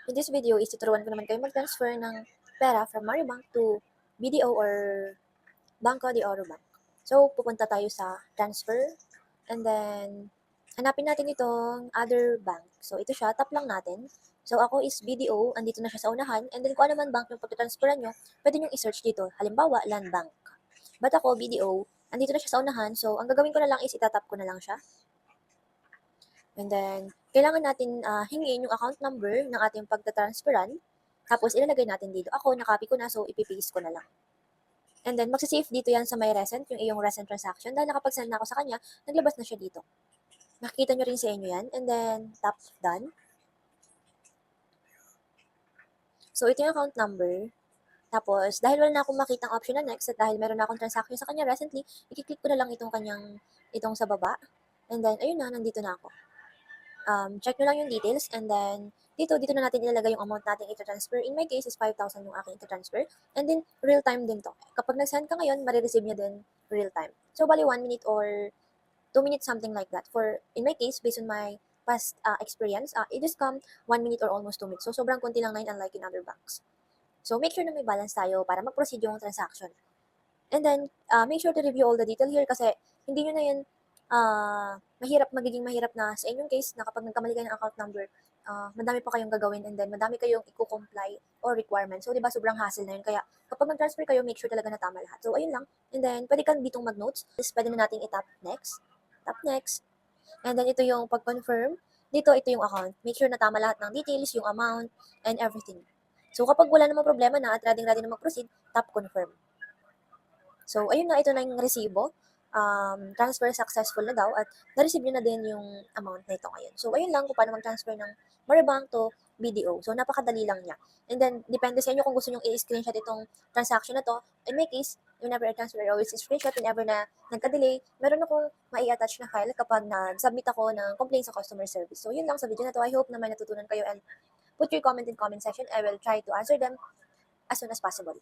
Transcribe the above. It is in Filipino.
In this video is tuturuan ko naman kayo mag-transfer ng pera from Maribank to BDO or Banco de Oro Bank. So, pupunta tayo sa transfer and then hanapin natin itong other bank. So, ito siya, tap lang natin. So, ako is BDO, andito na siya sa unahan and then kung ano man bank yung pagtatransferan nyo, pwede nyo i-search dito. Halimbawa, Land Bank. But ako, BDO, andito na siya sa unahan. So, ang gagawin ko na lang is itatap ko na lang siya. And then, kailangan natin hingin yung account number ng ating pagtatransferan. Tapos, ilalagay natin dito. Ako, nakopy ko na, so ipipaste ko na lang. And then, magsisave dito yan sa my recent, yung iyong recent transaction. Dahil nakapag-send na ako sa kanya, naglabas na siya dito. Makikita nyo rin sa inyo yan. And then, tap done. So, ito yung account number. Tapos, dahil wala na akong makitang option na next, at dahil meron na akong transaction sa kanya recently, i-click ko na lang itong sa baba. And then, ayun na, nandito na ako. Check nyo lang yung details and then dito na natin ilalagay yung amount natin ita-transfer. In my case is 5,000 yung aking ita-transfer and then real time din to. Kapag nag-send ka ngayon, marireceive niya din real time. So, bali 1 minute or 2 minutes, something like that. For, in my case, based on my past experience, it just come 1 minute or almost 2 minutes. So, sobrang konti lang na yun unlike in other banks. So, make sure na may balance tayo para mag-proceed yung transaction. And then, make sure to review all the detail here kasi hindi nyo na yan magiging mahirap na sa inyong case na kapag nagkamali kayo ng account number, madami pa kayong gagawin and then madami kayong i-comply or requirements. So, di ba, sobrang hassle na yun. Kaya, kapag mag-transfer kayo, make sure talaga na tama lahat. So, ayun lang. And then, pwede kang ditong mag-notes. Pwede na natin i-tap next. Tap next. And then, ito yung pag-confirm. Dito, ito yung account. Make sure na tama lahat ng details, yung amount, and everything. So, kapag wala namang problema na at ready na mag-proceed, tap confirm. So, ayun na, ito na yung resibo. Transfer successful na daw at na-receive nyo na din yung amount na ito ngayon. So, ayun lang kung paano mag-transfer ng Maribank to BDO. So, napakadali lang niya. And then, depende sa inyo kung gusto nyo i-screenshot itong transaction na to. In my case, whenever I transfer, I always screenshot. Whenever na nagka-delay, meron akong mai-attach na file kapag nag-submit ako ng complaint sa customer service. So, yun lang sa video na to. I hope na may natutunan kayo and put your comment in comment section. I will try to answer them as soon as possible.